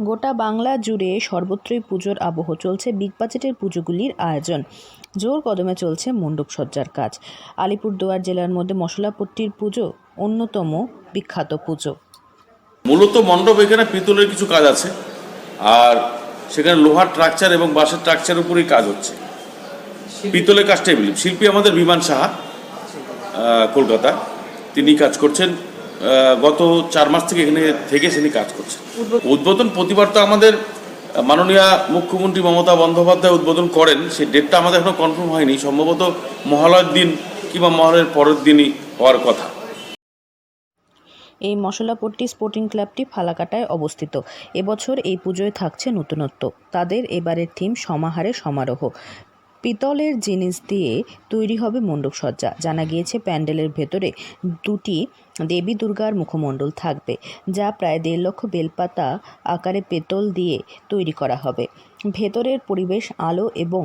গোটা বাংলা জুড়ে সর্বত্রই পুজোর আবহ। চলছে বিগ বাজেটের পুজোগুলির আয়োজন। জোর কদমে চলছে মণ্ডপ সজ্জার কাজ। আলিপুরদুয়ার জেলার মধ্যে মশলাপট্টির পুজো অন্যতম বিখ্যাত পুজো। মূলত মণ্ডপ এখানে পিতলের কিছু কাজ আছে, আর সেখানে লোহার স্ট্রাকচার এবং বাঁশের স্ট্রাকচার উপরেই কাজ হচ্ছে। পিতলের কাজটাই বলি, শিল্পী আমাদের বিমান সাহা, কলকাতা। তিনি কাজ করছেন গত 4 মাস থেকে এখানে তিনি কাজ করছেন। উদ্বোধন প্রতিবার তো আমাদের মাননীয় মুখ্যমন্ত্রী মমতা বন্দ্যোপাধ্যায় উদ্বোধন করেন। সেই ডেটটা আমাদের এখনো কনফার্ম হয়নি, সম্ভবত মহালয়ার দিন কিংবা মহালয়ের পরের দিনই হওয়ার কথা। এই মশলাপট্টি স্পোর্টিং ক্লাবটি ফালাকাটায় অবস্থিত। এবছর এই পুজোয় থাকছে নতুনত্ব। তাদের এবারের থিম সমাহারে সমারোহ। পিতলের জিনিস দিয়ে তৈরি হবে মণ্ডপ সজ্জা। জানা গিয়েছে প্যান্ডেলের ভেতরে 2টি দেবী দুর্গার মুখমণ্ডল থাকবে, যা প্রায় 1.5 লক্ষ বেলপাতা আকারে পেতল দিয়ে তৈরি করা হবে। ভেতরের পরিবেশ আলো এবং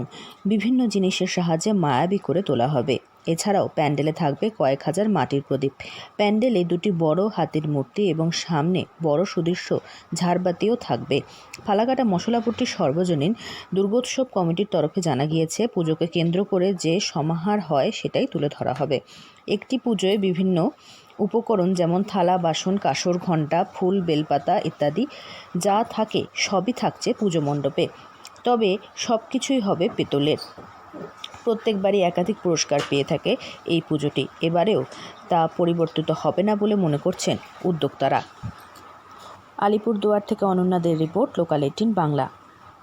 বিভিন্ন জিনিসের সাহায্যে মায়াবী করে তোলা হবে। এছাড়াও প্যান্ডেলে থাকবে কয়েক হাজার মাটির প্রদীপ। প্যান্ডেলে 2টি বড় হাতির মূর্তি এবং সামনে বড় সুদৃশ্য ঝাড়বাতিও থাকবে। ফালাকাটা মশলাপট্টি সর্বজনীন দুর্গোৎসব কমিটির তরফে জানা গিয়েছে, পুজোকে কেন্দ্র করে যে সমাহার হয় সেটাই তুলে ধরা হবে। একটি পুজোয় বিভিন্ন উপকরণ যেমন থালা, বাসন, কাঁসর, ঘণ্টা, ফুল, বেলপাতা ইত্যাদি যা থাকে সবই থাকছে পুজো মণ্ডপে। তবে সব কিছুই হবে পেতলের। প্রত্যেকবারই একাধিক পুরস্কার পেয়ে থাকে এই পুজোটি। এবারেও তা পরিবর্তিত হবে না বলে মনে করছেন উদ্যোক্তারা। আলিপুরদুয়ার থেকে অনন্যাদের রিপোর্ট, লোকাল 18 বাংলা।